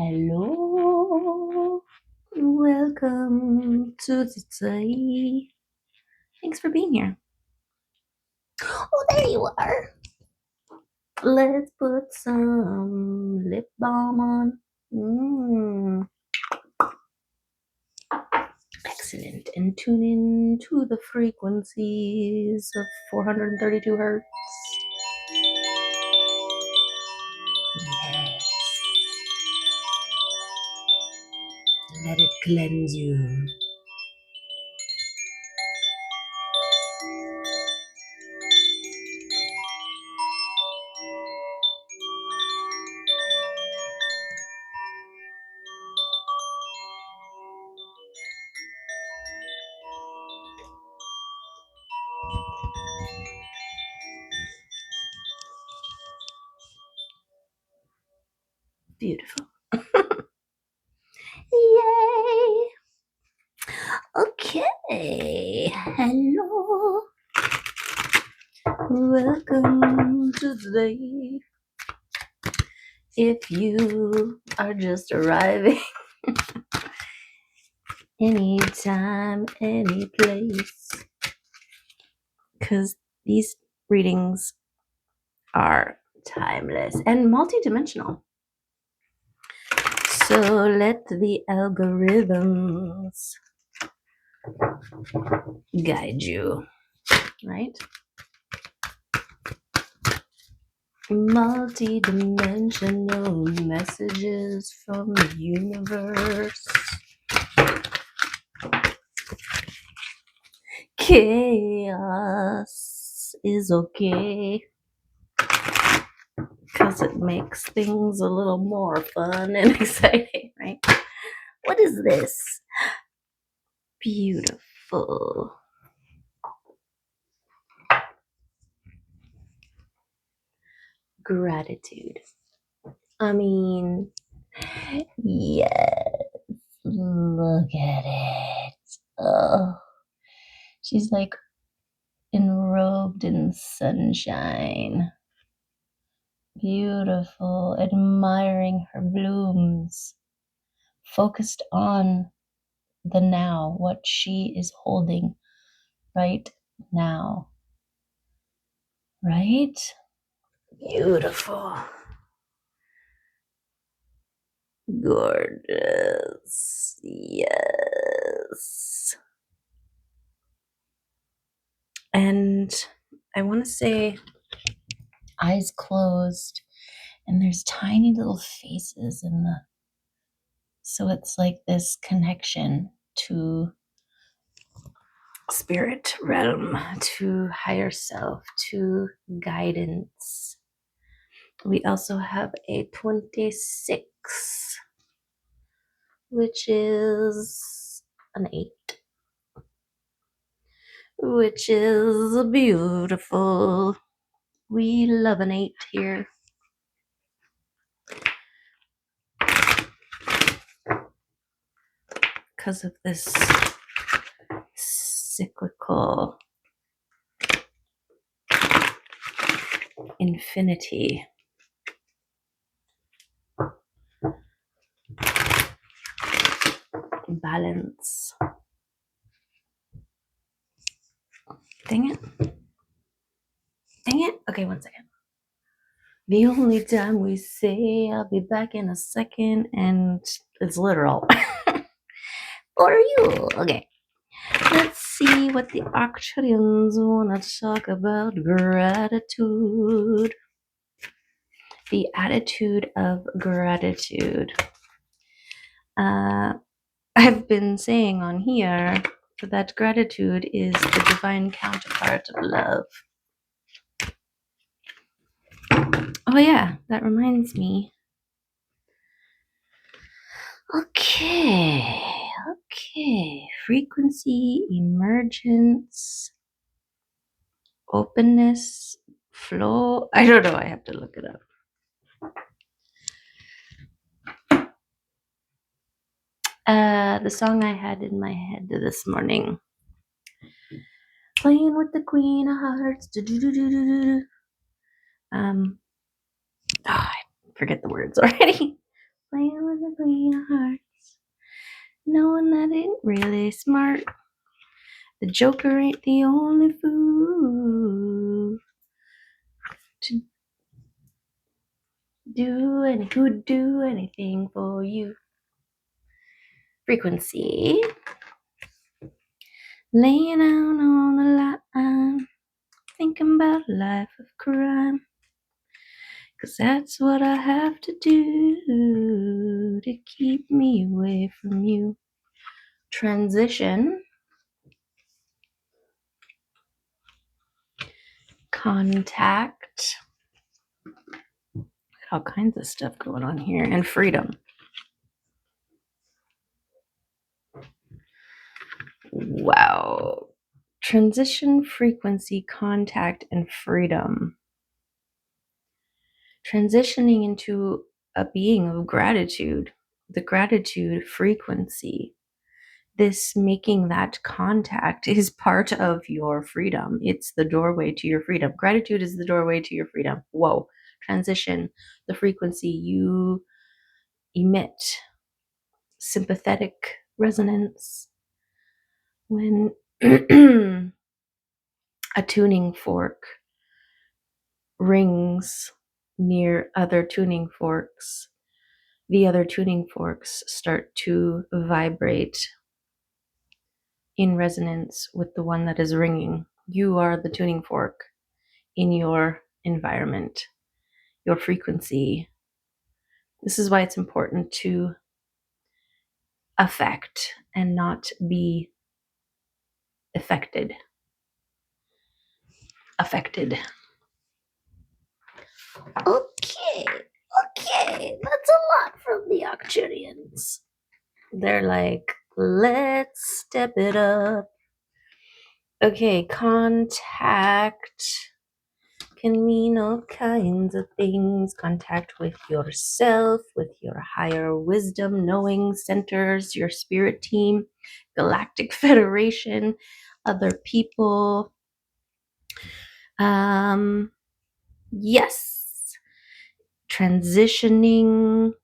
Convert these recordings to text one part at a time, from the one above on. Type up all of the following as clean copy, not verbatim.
Hello, welcome to the day. Thanks for being here. Oh, there you are. Let's put some lip balm on. Excellent. And tune in to the frequencies of 432 hertz. Yes. Let it cleanse you. Beautiful. Yay! Okay. Hello. Welcome to the day. If you are just arriving, anytime, any place, because these readings are timeless and multidimensional. So let the algorithms guide you, right? Multi-dimensional messages from the universe. Chaos is okay because it makes things a little more fun and exciting, right? What is this? Beautiful. Gratitude. I mean, yes, look at it. Oh, she's like enrobed in sunshine. Beautiful, admiring her blooms, focused on the now, what she is holding right now. Right? Beautiful. Gorgeous. Yes. And I want to say eyes closed, and there's tiny little faces in the, so it's like this connection to spirit realm, to higher self, to guidance. We also have a 26, which is an 8, which is beautiful. We love an 8 here. Because of this cyclical infinity. Balance. Dang it. Dang it. Okay, one second. The only time we say I'll be back in a second, and it's literal. For you. Okay. Let's see what the Arcturians want to talk about. Gratitude. The attitude of gratitude. I've been saying on here that gratitude is the divine counterpart of love. Oh yeah, that reminds me. Okay. Frequency, emergence, openness, flow. I don't know. I have to look it up. The song I had in my head this morning. Playing with the Queen of Hearts. I forget the words already. playing with the queen of hearts, knowing that it ain't really smart. The Joker ain't the only fool to who'd do anything for you. Frequency. Laying out on the line, thinking about a life of crime. 'Cause that's what I have to do to keep me away from you. Transition. Contact. All kinds of stuff going on here. And freedom. Wow. Transition, frequency, contact, and freedom. Transitioning into a being of gratitude, the gratitude frequency. This making that contact is part of your freedom. It's the doorway to your freedom. Gratitude is the doorway to your freedom. Whoa. Transition, the frequency you emit, sympathetic resonance. When a tuning fork rings near other tuning forks, the other tuning forks start to vibrate in resonance with the one that is ringing. You are the tuning fork in your environment, your frequency. This is why it's important to affect and not be affected. Affected. Okay, that's a lot from the Arcturians. They're like, let's step it up. Okay, contact can mean all kinds of things. Contact with yourself, with your higher wisdom, knowing centers, your spirit team, galactic federation, other people. Yes. Transitioning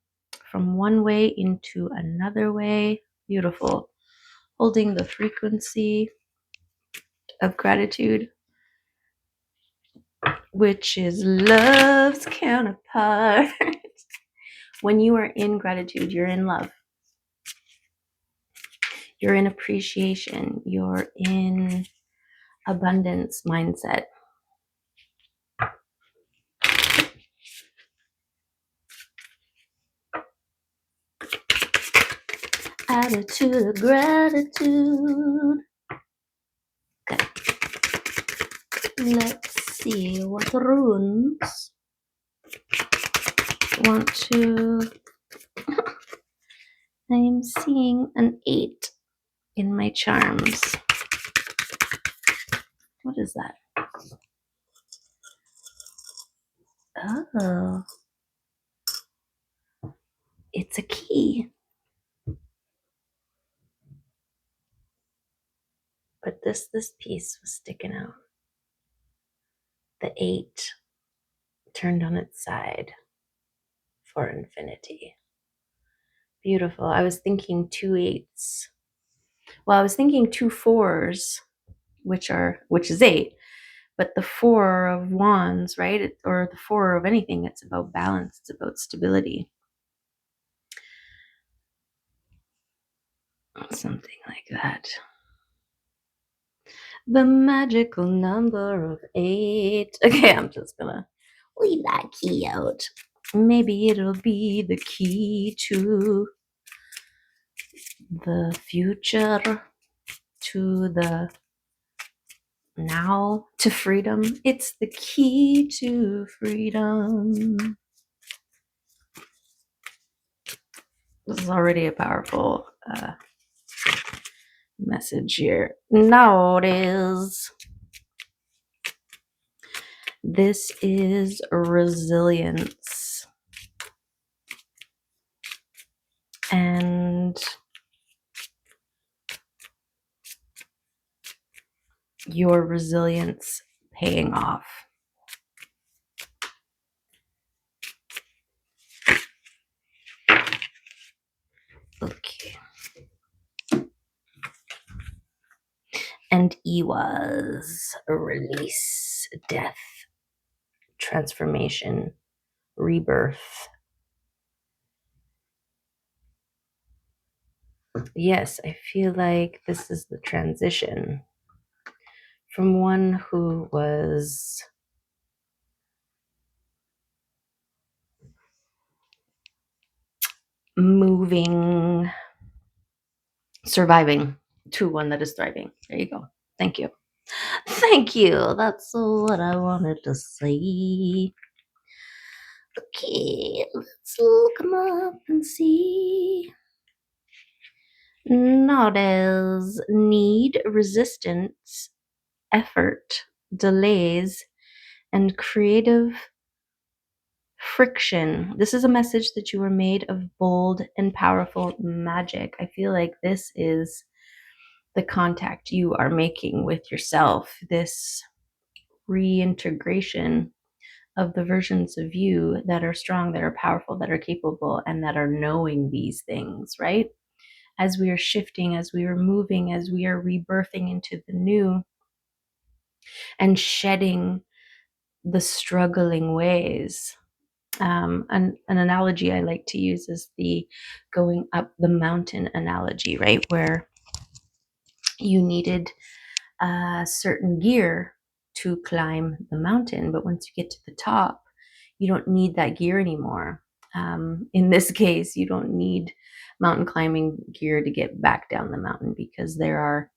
from one way into another way. Beautiful. Holding the frequency of gratitude, which is love's counterpart. When you are in gratitude, you're in love. You're in appreciation. You're in abundance mindset. Attitude of gratitude. Okay. Let's see what runes want to. I am seeing an 8 in my charms. What is that? Oh, it's a key. But this piece was sticking out. The 8 turned on its side for infinity. Beautiful. I was thinking 2 8s. Well, I was thinking 2 4s, which is 8, but the 4 of wands, right? Or the 4 of anything, it's about balance, it's about stability. Something like that. The magical number of 8. Okay, I'm just gonna leave that key out. Maybe it'll be the key to the future, to the now, to freedom. It's the key to freedom. This is already a powerful message here. Now it is. This is resilience. And your resilience paying off. And E was release, death, transformation, rebirth. Yes, I feel like this is the transition from one who was moving, surviving, to one that is thriving. There you go. Thank you. Thank you. That's what I wanted to say. Okay, let's look them up and see. Notice need, resistance, effort, delays, and creative friction. This is a message that you were made of bold and powerful magic. I feel like this is the contact you are making with yourself, this reintegration of the versions of you that are strong, that are powerful, that are capable, and that are knowing these things, right? As we are shifting, as we are moving, as we are rebirthing into the new and shedding the struggling ways. An analogy I like to use is the going up the mountain analogy, right? Where you needed certain gear to climb the mountain, but once you get to the top, you don't need that gear anymore. In this case, you don't need mountain climbing gear to get back down the mountain because there are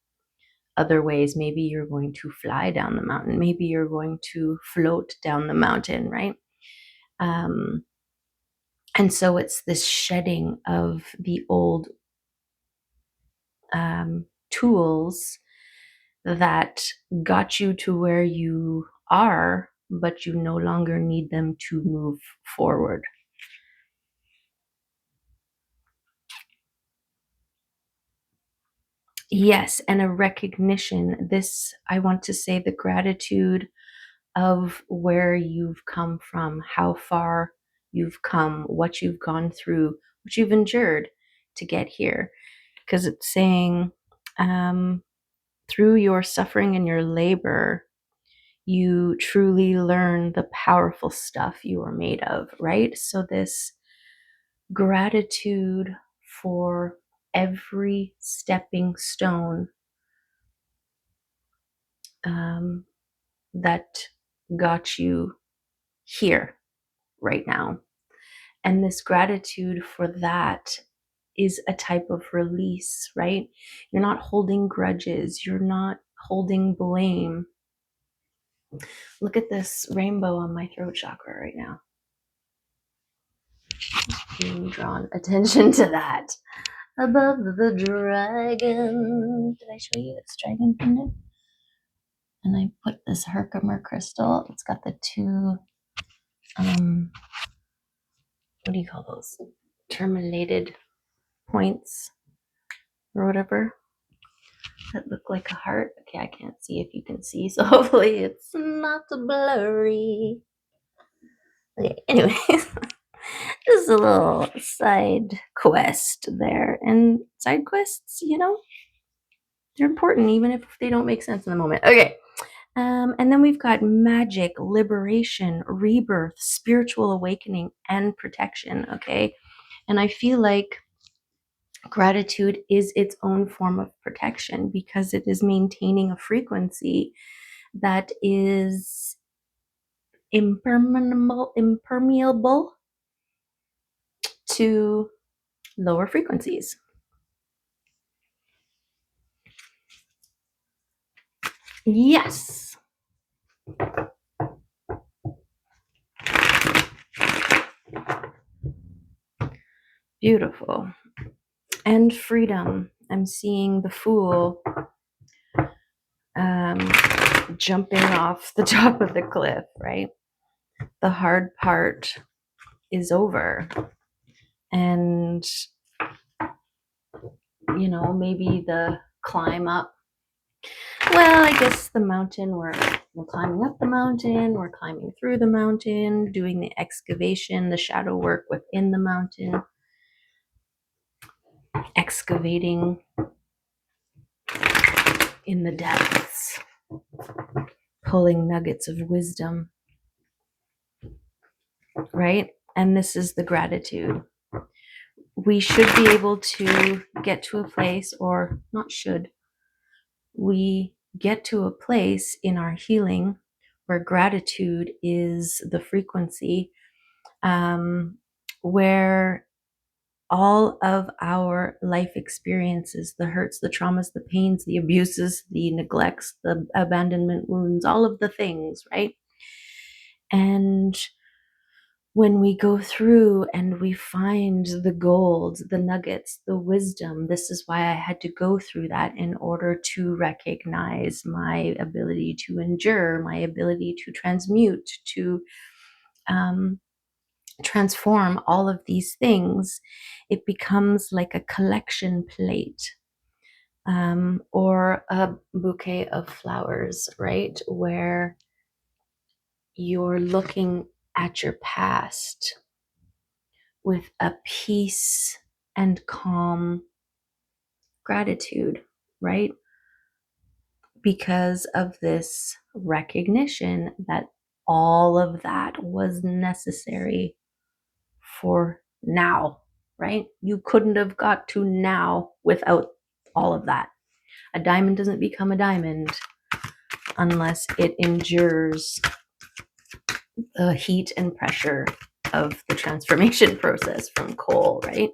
other ways. Maybe you're going to fly down the mountain. Maybe you're going to float down the mountain, right? And so it's this shedding of the old tools that got you to where you are, but you no longer need them to move forward. Yes, and a recognition. This, I want to say, the gratitude of where you've come from, how far you've come, what you've gone through, what you've endured to get here. Because it's saying, through your suffering and your labor, you truly learn the powerful stuff you are made of, right? So, this gratitude for every stepping stone that got you here right now. And this gratitude for that is a type of release, right? You're not holding grudges, you're not holding blame. Look at this rainbow on my throat chakra right now. Being drawn attention to that. Above the dragon. Did I show you this dragon pendant? And I put this Herkimer crystal. It's got the two, what do you call those? Terminated points or whatever that look like a heart. Okay, I can't see if you can see, so hopefully it's not blurry. Okay, anyways, this is a little side quest there. And side quests, they're important even if they don't make sense in the moment. Okay. And then we've got magic, liberation, rebirth, spiritual awakening, and protection. Okay. And I feel like gratitude is its own form of protection because it is maintaining a frequency that is impermeable to lower frequencies. Yes. Beautiful. And freedom. I'm seeing the Fool jumping off the top of the cliff, right? The hard part is over. And, maybe the climb up. Well, I guess the mountain, we're climbing up the mountain, we're climbing through the mountain, doing the excavation, the shadow work within the mountain, excavating in the depths, pulling nuggets of wisdom, right? And this is the gratitude. We should be able to get to a place, or not should, we get to a place in our healing where gratitude is the frequency, where all of our life experiences, the hurts, the traumas, the pains, the abuses, the neglects, the abandonment wounds, all of the things, right? And when we go through and we find the gold, the nuggets, the wisdom, this is why I had to go through that in order to recognize my ability to endure, my ability to transmute, to transform all of these things. It becomes like a collection plate, or a bouquet of flowers, right? Where you're looking at your past with a peace and calm gratitude, right? Because of this recognition that all of that was necessary for now, right? You couldn't have got to now without all of that. A diamond doesn't become a diamond unless it endures the heat and pressure of the transformation process from coal, right?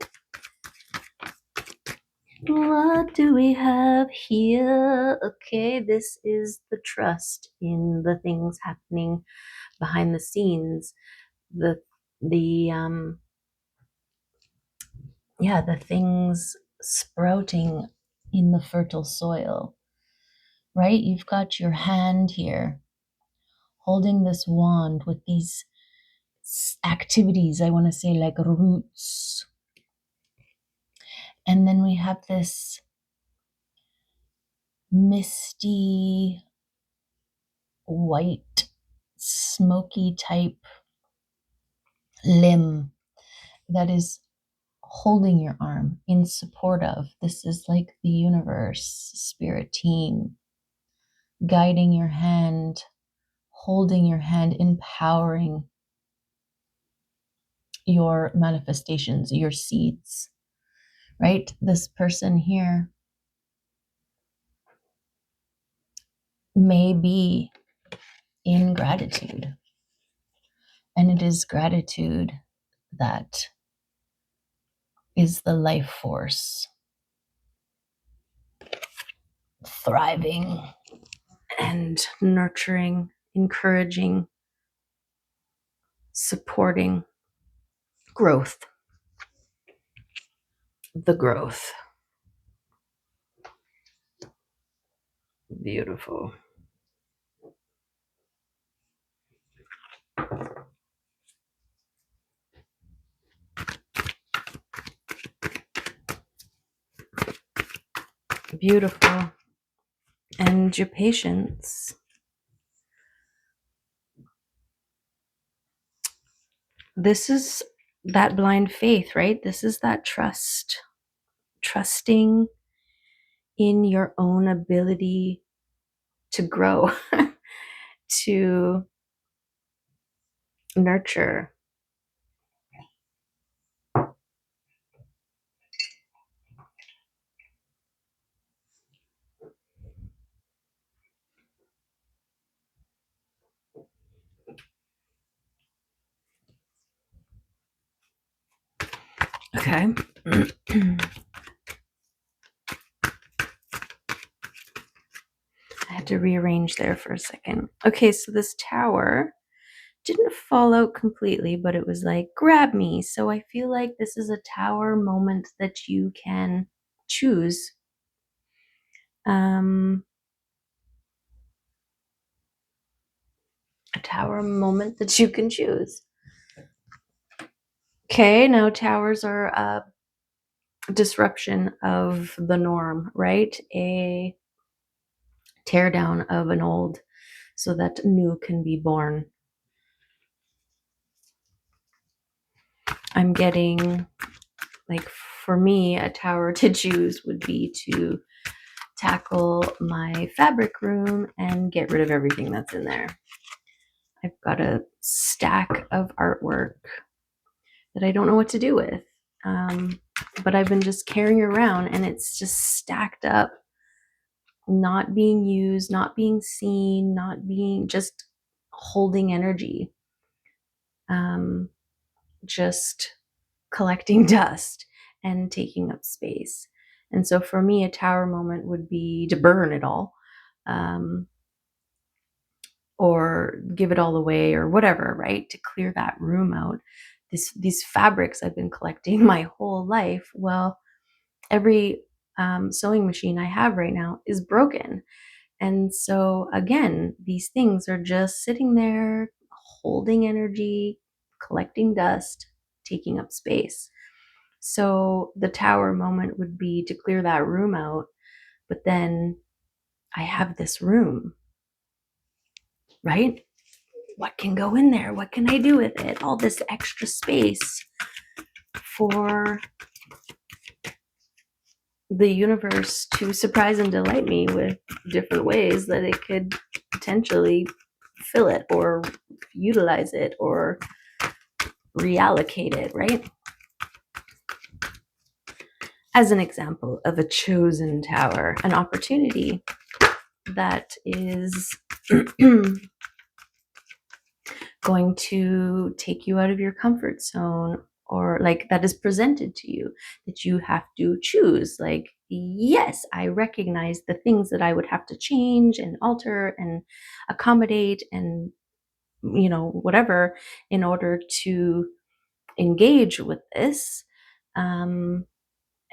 What do we have here? Okay, this is the trust in the things happening behind the scenes. The the things sprouting in the fertile soil, right? You've got your hand here holding this wand with these activities, I want to say like roots. And then we have this misty, white, smoky type limb that is holding your arm in support of. This is like the universe, spirit team, guiding your hand, holding your hand, empowering your manifestations, your seeds, right? This person here may be in gratitude, and it is gratitude that is the life force thriving and nurturing, encouraging, supporting growth. The growth. Beautiful. Beautiful. And your patience. This is that blind faith, right? This is that trust. Trusting in your own ability to grow, to nurture. Okay. I had to rearrange there for a second. Okay, so this tower didn't fall out completely, but it was like, grab me. So I feel like this is a tower moment that you can choose. A tower moment that you can choose. Okay, now towers are a disruption of the norm, right? A tear down of an old so that new can be born. I'm getting, like, for me, a tower to choose would be to tackle my fabric room and get rid of everything that's in there. I've got a stack of artwork that I don't know what to do with. But I've been just carrying around, and it's just stacked up, not being used, not being seen, not being, just holding energy, just collecting dust and taking up space. And so for me, a tower moment would be to burn it all, or give it all away, or whatever, right? To clear that room out. These fabrics I've been collecting my whole life. Well, every sewing machine I have right now is broken. And so again, these things are just sitting there, holding energy, collecting dust, taking up space. So the tower moment would be to clear that room out. But then I have this room, right? What can go in there? What can I do with it? All this extra space for the universe to surprise and delight me with different ways that it could potentially fill it or utilize it or reallocate it, right? As an example of a chosen tower, an opportunity that is going to take you out of your comfort zone, or like that is presented to you, that you have to choose. Like, yes, I recognize the things that I would have to change and alter and accommodate and, you know, whatever, in order to engage with this.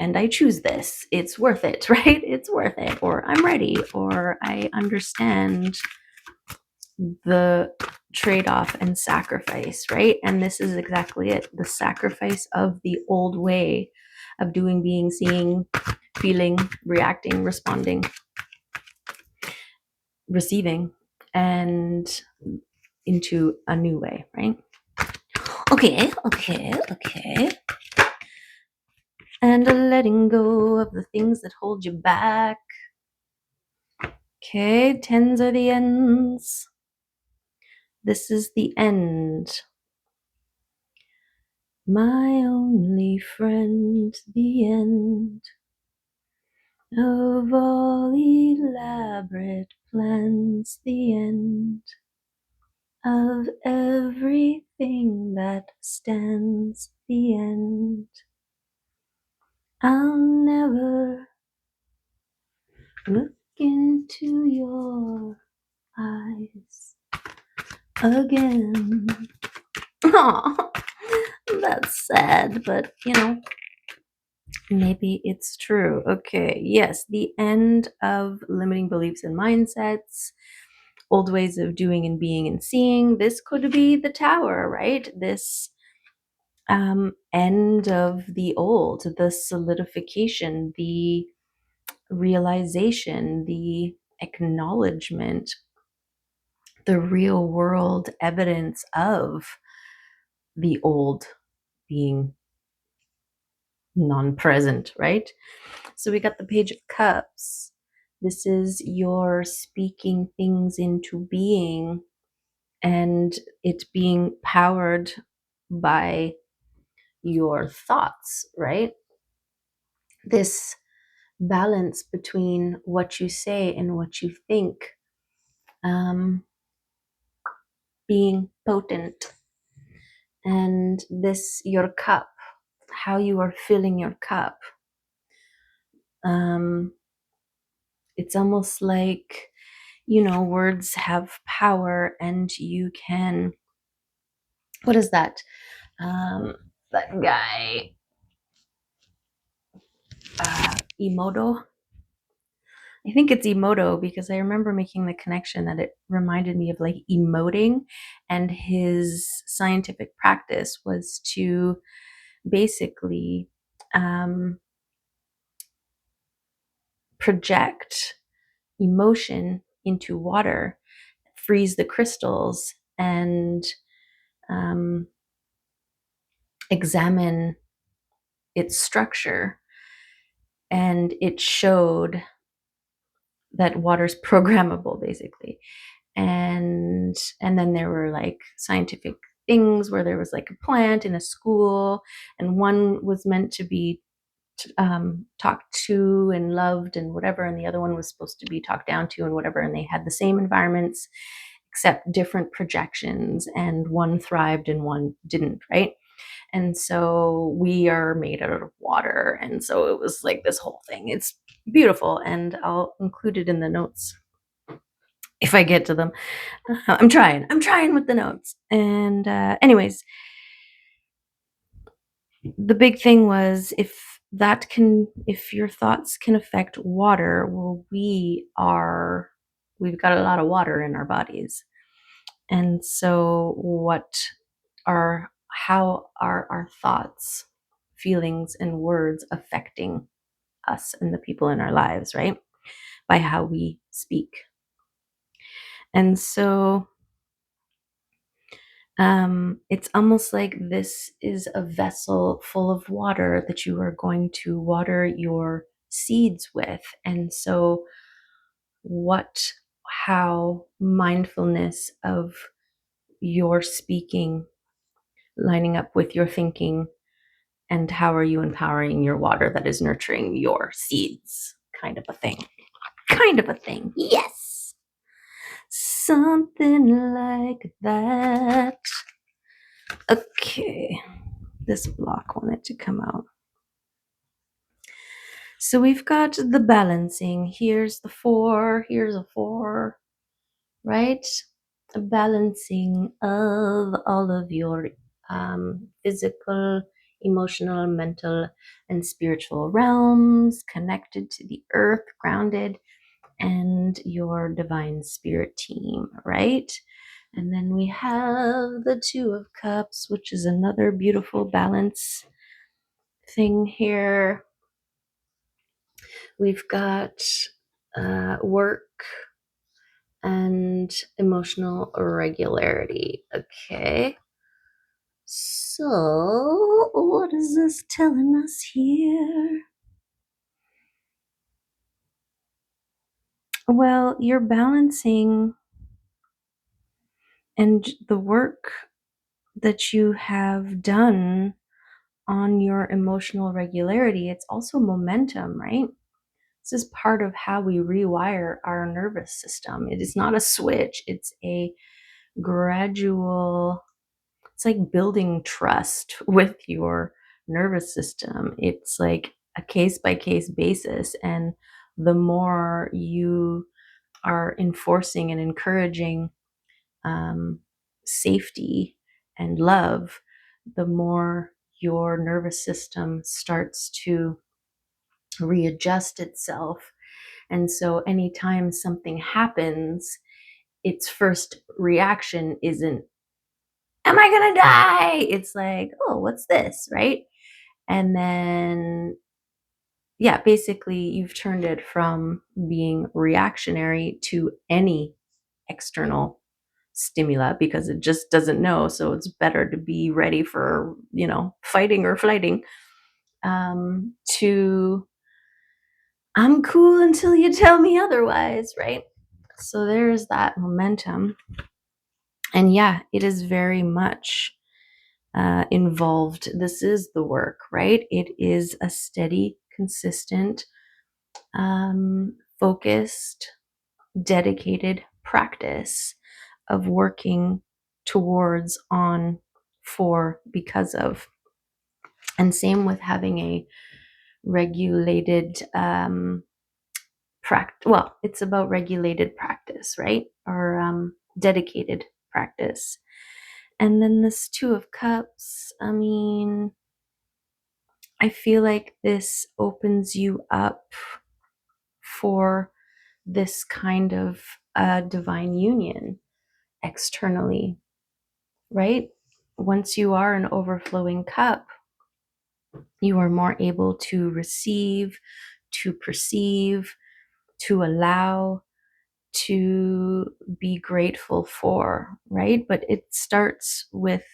And I choose this. It's worth it, right? It's worth it. Or I'm ready, or I understand the trade-off and sacrifice, right? And this is exactly it. The sacrifice of the old way of doing, being, seeing, feeling, reacting, responding, receiving, and into a new way, right? Okay. And letting go of the things that hold you back. Okay, tens are the ends. This is the end. My only friend, the end of all elaborate plans, the end of everything that stands, the end. I'll never look into your eyes again. Aw, that's sad, but you know, maybe it's true. Okay, yes, the end of limiting beliefs and mindsets, old ways of doing and being and seeing. This could be the tower, right? This end of the old, the solidification, the realization, the acknowledgement, the real world evidence of the old being non-present, right? So we got the Page of Cups. This is your speaking things into being, and it being powered by your thoughts, right? This balance between what you say and what you think, being potent. And this, your cup, how you are filling your cup. It's almost like, you know, words have power, and you can, what is that? That guy, Emoto. I think it's Emoto, because I remember making the connection that it reminded me of like emoting, and his scientific practice was to basically project emotion into water, freeze the crystals, and examine its structure. And it showed that water's programmable, basically. And then there were like scientific things where there was like a plant in a school, and one was meant to be talked to and loved and whatever, and the other one was supposed to be talked down to and whatever, and they had the same environments except different projections, and one thrived and one didn't, right? And so we are made out of water, and so it was like this whole thing. It's beautiful, and I'll include it in the notes if I get to them. I'm trying with the notes. And anyways, the big thing was, if your thoughts can affect water, well, we've got a lot of water in our bodies. And so how are our thoughts, feelings, and words affecting us and the people in our lives, right? By how we speak. And so it's almost like this is a vessel full of water that you are going to water your seeds with. And so how mindfulness of your speaking lining up with your thinking, and how are you empowering your water that is nurturing your seeds, kind of a thing. Yes, something like that. Okay, this block wanted to come out. So we've got the balancing. Here's the 4, here's a 4, right? A balancing of all of your physical, emotional, mental, and spiritual realms, connected to the earth, grounded, and your divine spirit team, right? And then we have the 2 of Cups, which is another beautiful balance thing here. We've got work and emotional regularity. Okay. So, what is this telling us here? Well, you're balancing, and the work that you have done on your emotional regularity, it's also momentum, right? This is part of how we rewire our nervous system. It is not a switch, it's a gradual, it's like building trust with your nervous system. It's like a case by case basis. And the more you are enforcing and encouraging safety and love, the more your nervous system starts to readjust itself. And so anytime something happens, its first reaction isn't, am I gonna die? It's like, oh, what's this, right? And then, yeah, basically you've turned it from being reactionary to any external stimuli, because it just doesn't know. So it's better to be ready for, fighting or flighting, to I'm cool until you tell me otherwise, right? So there's that momentum. And yeah, it is very much involved. This is the work, right? It is a steady, consistent, focused, dedicated practice of working towards, on, for, because of. And same with having a regulated well, it's about regulated practice, right? Or dedicated practice. And then this 2 of Cups, I mean, I feel like this opens you up for this kind of divine union externally, right? Once you are an overflowing cup, you are more able to receive, to perceive, to allow, to be grateful for, right? But it starts with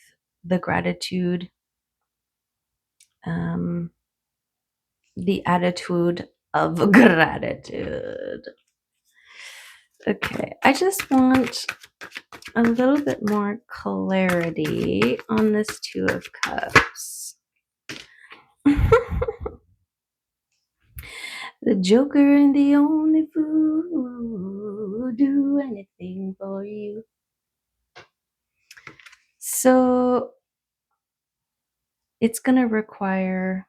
the gratitude, the attitude of gratitude. Okay, I just want a little bit more clarity on this Two of Cups. The Joker and the only fool who will do anything for you. So it's going to require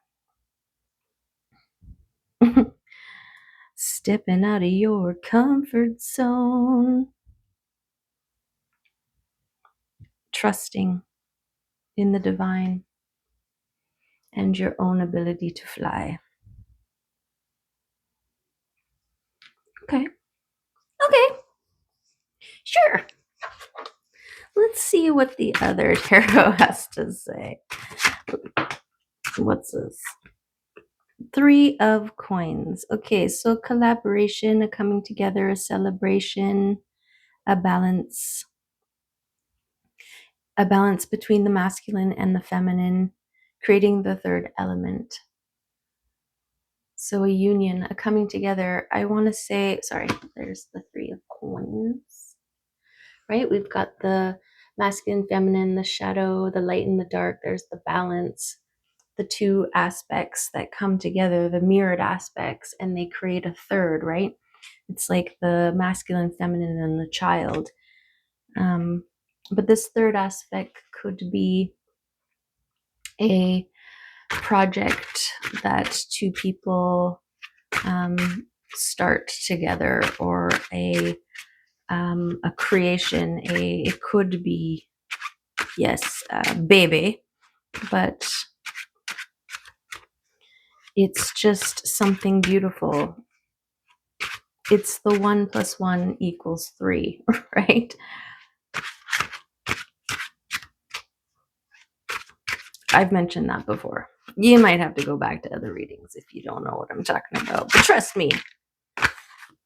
stepping out of your comfort zone, trusting in the divine and your own ability to fly. Okay. Okay. Sure. Let's see what the other tarot has to say. What's this? 3 of Coins. Okay, so collaboration, a coming together, a celebration, a balance between the masculine and the feminine, creating the third element. So a union, a coming together. I want to say, sorry, there's the 3 of Coins, right? We've got the masculine, feminine, the shadow, the light and the dark. There's the balance, the 2 aspects that come together, the mirrored aspects, and they create a third, right? It's like the masculine, feminine, and the child. But this third aspect could be a project that 2 people start together, or a creation. It could be, yes, a baby, but it's just something beautiful. It's the 1 + 1 = 3, right? I've mentioned that before. You might have to go back to other readings if you don't know what I'm talking about. But trust me,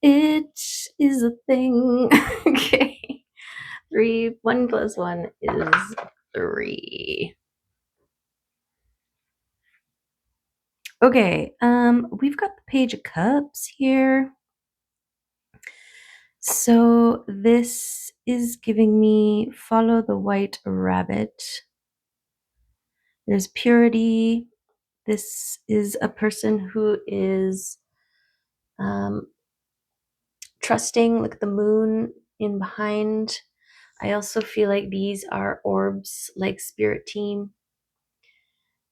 it is a thing. Okay. 1 + 1 is 3. Okay, we've got the Page of Cups here. So this is giving me follow the white rabbit. There's purity. This is a person who is trusting, like the moon in behind. I also feel like these are orbs, like spirit team.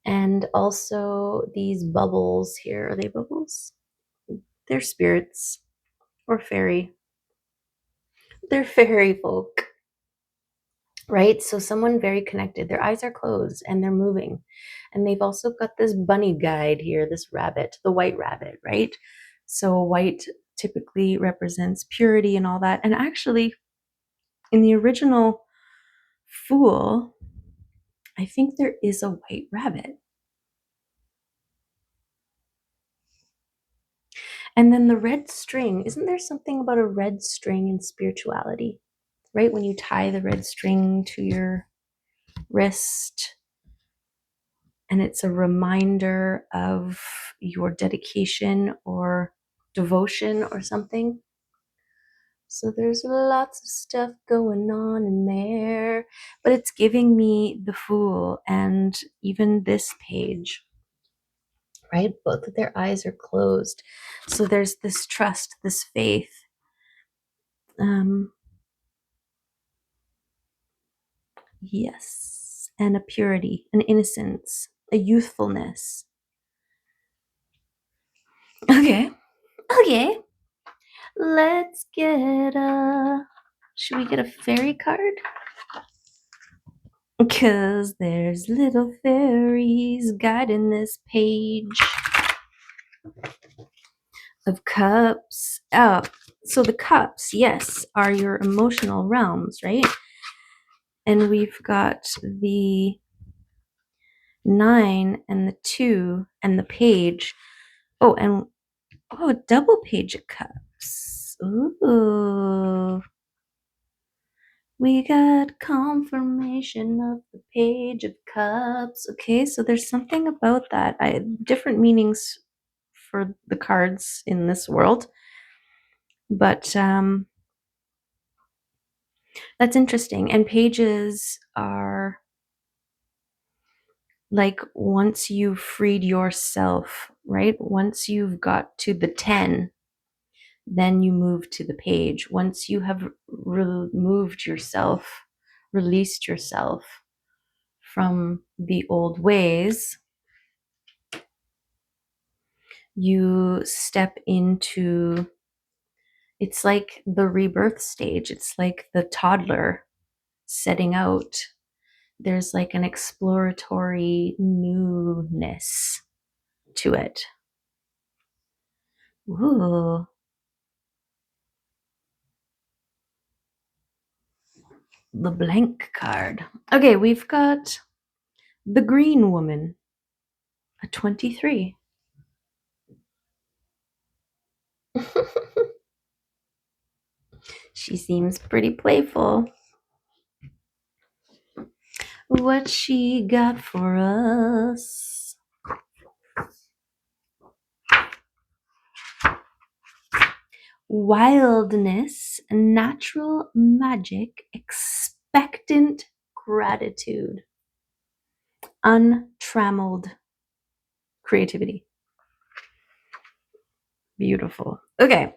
And also these bubbles here. Are they bubbles? They're spirits or fairy. They're fairy folk, right? So someone very connected. Their eyes are closed and they're moving. And they've also got this bunny guide here, this rabbit, the white rabbit, right? So white typically represents purity and all that. And actually, in the original Fool, I think there is a white rabbit. And then the red string, isn't there something about a red string in spirituality, right? When you tie the red string to your wrist, and it's a reminder of your dedication or devotion or something. So there's lots of stuff going on in there, but it's giving me the Fool and even this page, right? Both of their eyes are closed. So there's this trust, this faith. Yes. And a purity, an innocence, a youthfulness. Okay. Okay. Let's get should we get a fairy card? Because there's little fairies guiding this page of cups. Oh, so the cups, yes, are your emotional realms, right? And we've got the 9 and the 2 and the page. Oh, and double page of cups. Ooh. We got confirmation of the page of cups. Okay, so there's something about that. Different meanings for the cards in this world. But That's interesting. And pages are like once you've freed yourself, right? Once you've got to the 10, then you move to the page. Once you have removed yourself, released yourself from the old ways, you step into, it's like the rebirth stage. It's like the toddler setting out. There's like an exploratory newness to it. Ooh. The blank card. Okay, we've got the green woman, a 23. She seems pretty playful. What she got for us? Wildness, natural magic, expectant gratitude, untrammeled creativity. Beautiful. Okay.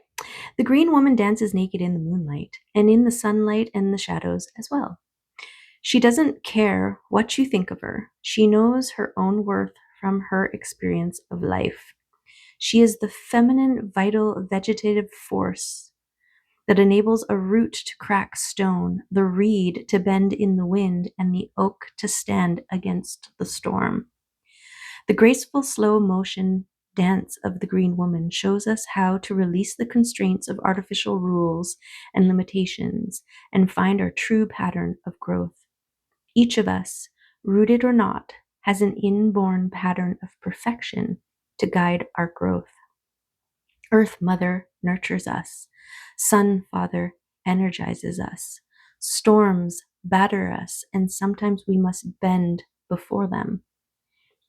The green woman dances naked in the moonlight and in the sunlight and the shadows as well. She doesn't care what you think of her. She knows her own worth from her experience of life. She is the feminine, vital, vegetative force that enables a root to crack stone, the reed to bend in the wind, and the oak to stand against the storm. The graceful, slow motion dance of the green woman shows us how to release the constraints of artificial rules and limitations and find our true pattern of growth. Each of us, rooted or not, has an inborn pattern of perfection to guide our growth. Earth Mother nurtures us. Sun Father energizes us. Storms batter us, and sometimes we must bend before them.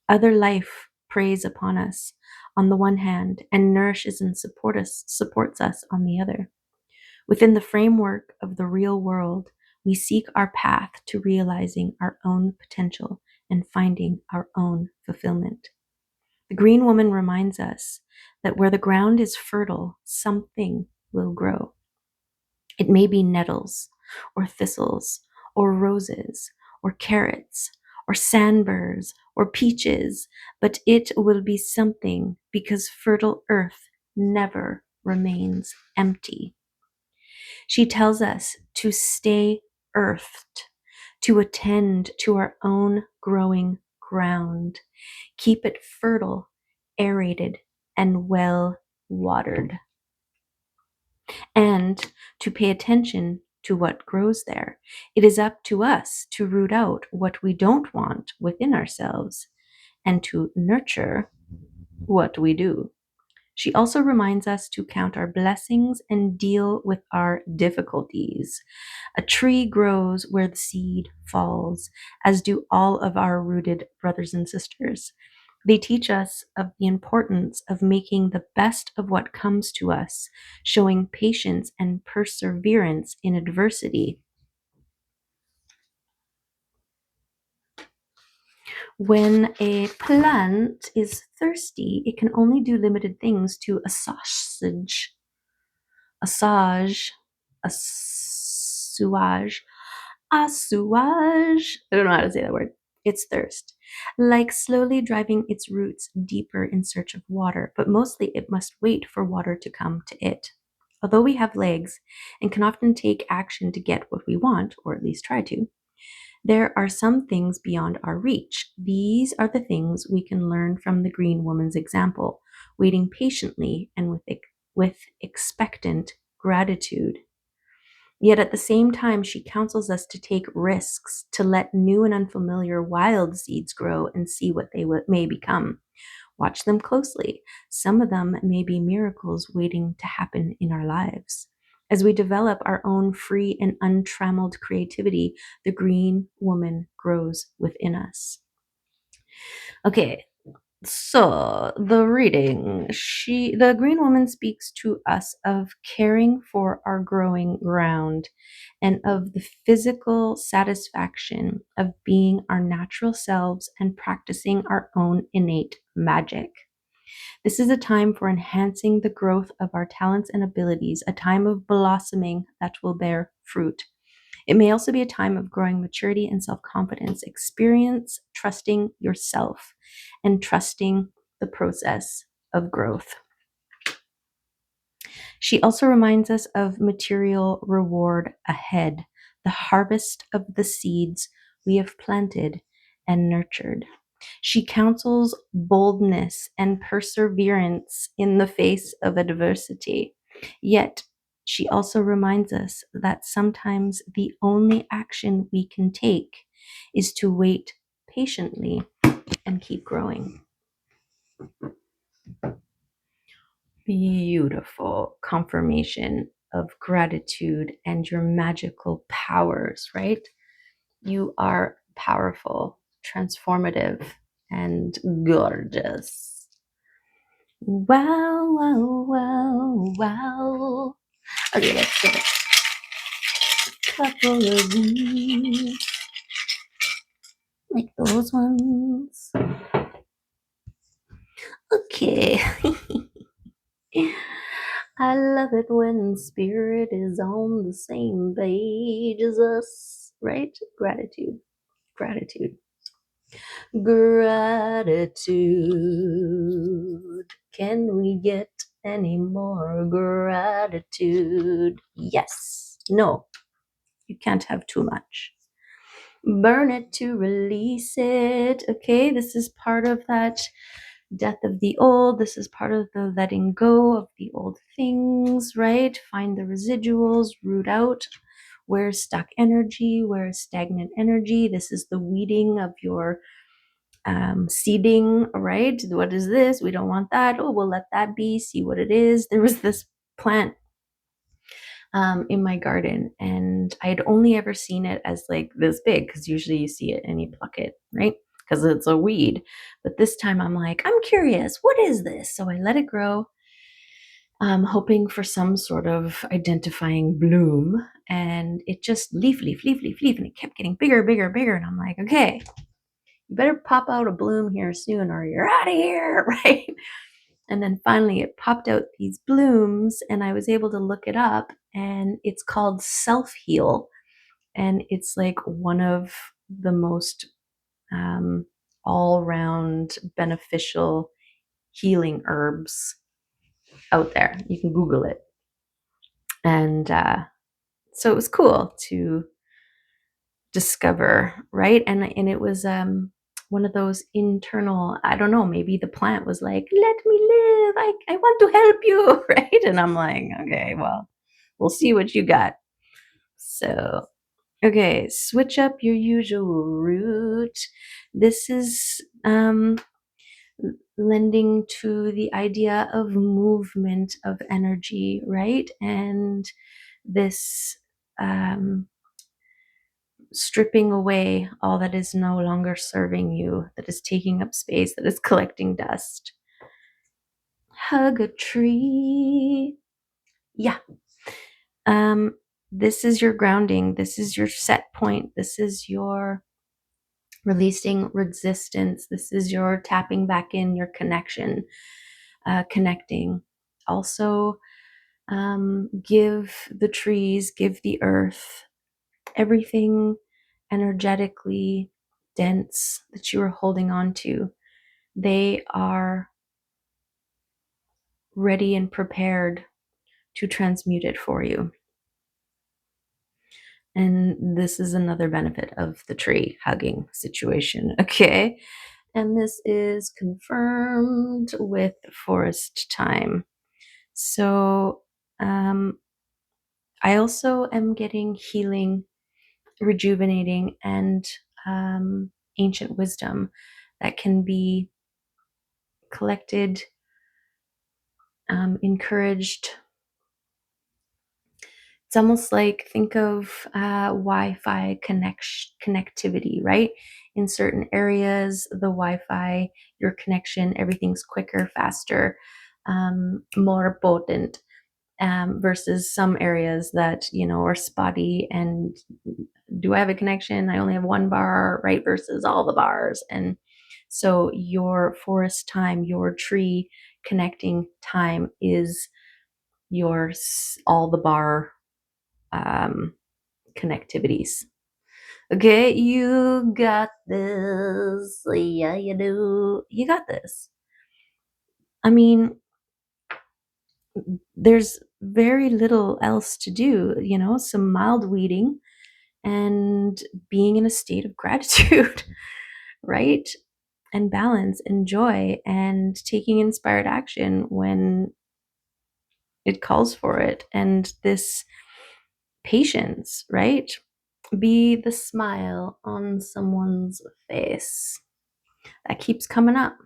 Other life preys upon us on the one hand and nourishes and supports us on the other. Within the framework of the real world, we seek our path to realizing our own potential and finding our own fulfillment. The green woman reminds us that where the ground is fertile, something will grow. It may be nettles, or thistles, or roses, or carrots, or sandburrs, or peaches, but it will be something because fertile earth never remains empty. She tells us to stay earthed, to attend to our own growing ground, keep it fertile, aerated, and well watered, and to pay attention to what grows there. It is up to us to root out what we don't want within ourselves and to nurture what we do. She also reminds us to count our blessings and deal with our difficulties. A tree grows where the seed falls, as do all of our rooted brothers and sisters. They teach us of the importance of making the best of what comes to us, showing patience and perseverance in adversity. When a plant is thirsty, it can only do limited things to assuage, assuage, assuage. I don't know how to say that word. Its thirst, like slowly driving its roots deeper in search of water, but mostly it must wait for water to come to it. Although we have legs and can often take action to get what we want, or at least try to, there are some things beyond our reach. These are the things we can learn from the green woman's example, waiting patiently and with expectant gratitude. Yet at the same time, she counsels us to take risks, to let new and unfamiliar wild seeds grow and see what they may become. Watch them closely. Some of them may be miracles waiting to happen in our lives. As we develop our own free and untrammeled creativity, the green woman grows within us. Okay, So the reading, the green woman speaks to us of caring for our growing ground and of the physical satisfaction of being our natural selves and practicing our own innate magic. This is a time for enhancing the growth of our talents and abilities, a time of blossoming that will bear fruit. It may also be a time of growing maturity and self confidence, experience trusting yourself and trusting the process of growth. She also reminds us of material reward ahead, the harvest of the seeds we have planted and nurtured. She counsels boldness and perseverance in the face of adversity. Yet, she also reminds us that sometimes the only action we can take is to wait patiently and keep growing. Beautiful confirmation of gratitude and your magical powers, right? You are powerful, transformative, and gorgeous. Wow, wow, wow, wow. Okay, let's get a couple of these, like those ones. Okay. I love it when spirit is on the same page as us, right? Gratitude, gratitude, gratitude. Can we get any more gratitude? Yes. No, you can't have too much. Burn it to release it. Okay, this is part of that death of the old. This is part of the letting go of the old things, right? Find the residuals, root out where's stuck energy, where's stagnant energy. This is the weeding of your seeding, right? What is this? We don't want that. Oh, we'll let that be, see what it is. There was this plant in my garden, and I had only ever seen it as like this big, because usually you see it and you pluck it, right? Because it's a weed. But this time I'm like, I'm curious, what is this? So I let it grow, hoping for some sort of identifying bloom. And it just leaf, and it kept getting bigger, bigger, bigger. And I'm like, okay, you better pop out a bloom here soon or you're out of here, right? And then finally it popped out these blooms, and I was able to look it up, and it's called Self Heal. And it's like one of the most all round beneficial healing herbs out there. You can Google it. And so it was cool to discover, right? And it was one of those internal, I don't know, maybe the plant was like, let me live, I want to help you, right? And I'm like, okay, well, we'll see what you got. So okay, switch up your usual route. This is lending to the idea of movement of energy, right? And this stripping away all that is no longer serving you, that is taking up space, that is collecting dust. Hug a tree. Yeah. This is your grounding. This is your set point. This is your releasing resistance. This is your tapping back in your connection, connecting. Also, give the trees, give the earth, everything energetically dense that you are holding on to. They are ready and prepared to transmute it for you. And this is another benefit of the tree hugging situation. Okay. And this is confirmed with forest time. So I also am getting healing, rejuvenating, and ancient wisdom that can be collected, encouraged. It's almost like, think of Wi-Fi connectivity, right? in certain areas, the Wi-Fi, your connection, everything's quicker, faster, more potent, versus some areas that, are spotty and do I have a connection? I only have one bar, right? Versus all the bars. And so your forest time, your tree connecting time is your all the bar connectivities. Okay, you got this. Yeah, you do. You got this. I mean, there's very little else to do, some mild weeding and being in a state of gratitude, right? And balance and joy and taking inspired action when it calls for it. And this patience, right? Be the smile on someone's face. That keeps coming up.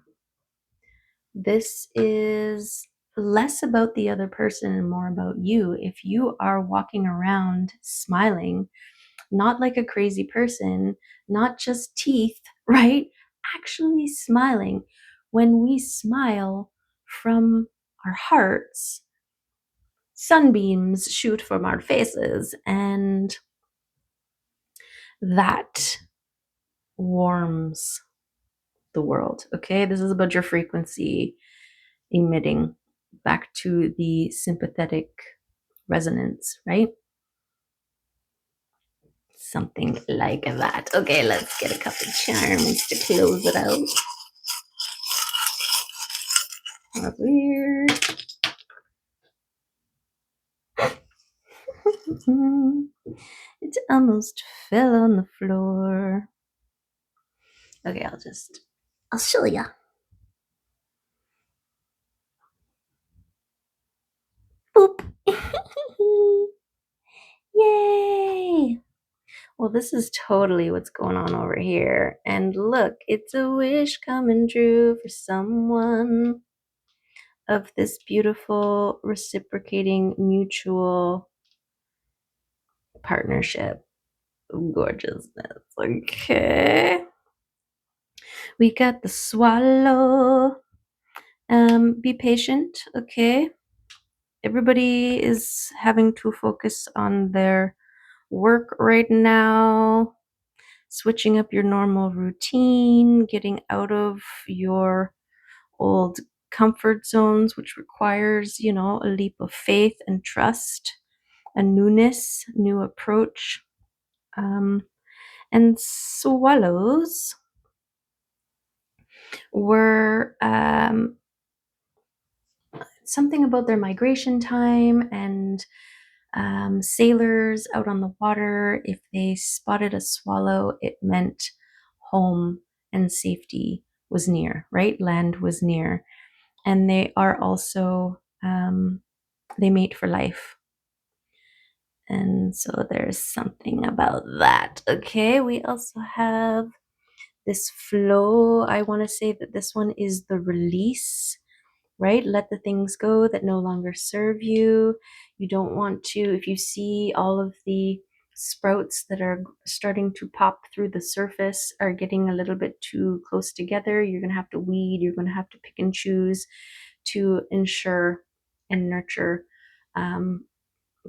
This is less about the other person and more about you. If you are walking around smiling, not like a crazy person, not just teeth, right? Actually smiling. When we smile from our hearts, sunbeams shoot from our faces, and that warms the world. Okay, this is about your frequency emitting back to the sympathetic resonance, right? Something like that. Okay, let's get a couple charms to close it out. That's weird. It almost fell on the floor. Okay, I'll show ya. Boop. Yay! Well, this is totally what's going on over here. And look, it's a wish coming true for someone of this beautiful, reciprocating, mutual partnership. Gorgeousness. Okay. We got the swallow. Be patient, okay? Everybody is having to focus on their work right now, switching up your normal routine, getting out of your old comfort zones, which requires, a leap of faith and trust, a newness, new approach. And swallows were something about their migration time and sailors out on the water. If they spotted a swallow, it meant home and safety was near, right? Land was near. And they are also, they mate for life. And so there's something about that. Okay, we also have this flow. I want to say that this one is the release, right? Let the things go that no longer serve you. You don't want to, if you see all of the sprouts that are starting to pop through the surface are getting a little bit too close together, you're going to have to weed, you're going to have to pick and choose to ensure and nurture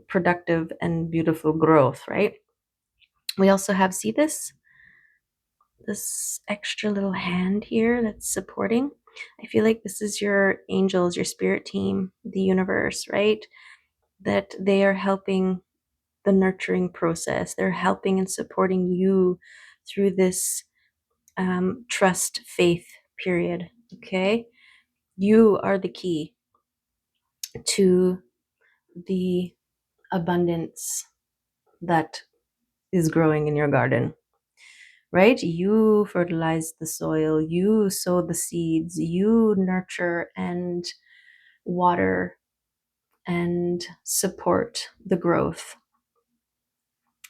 productive and beautiful growth, right? We also have, see this extra little hand here that's supporting. I feel like this is your angels, your spirit team, the universe, right? That they are helping the nurturing process. They're helping and supporting you through this trust, faith period. Okay. You are the key to the abundance that is growing in your garden, right? You fertilize the soil, you sow the seeds, you nurture and water and support the growth.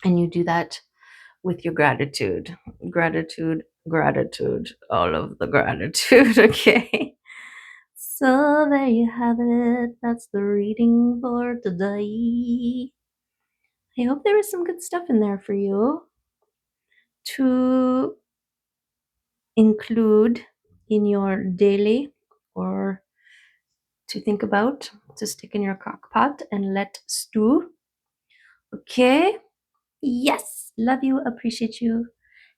And you do that with your gratitude, gratitude, all of the gratitude. Okay. So there you have it. That's the reading for today. I hope there was some good stuff in there for you to include in your daily or to think about, to stick in your crock pot and let stew. Okay? Yes. Love you. Appreciate you.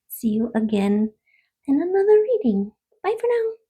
See you again in another reading. Bye for now.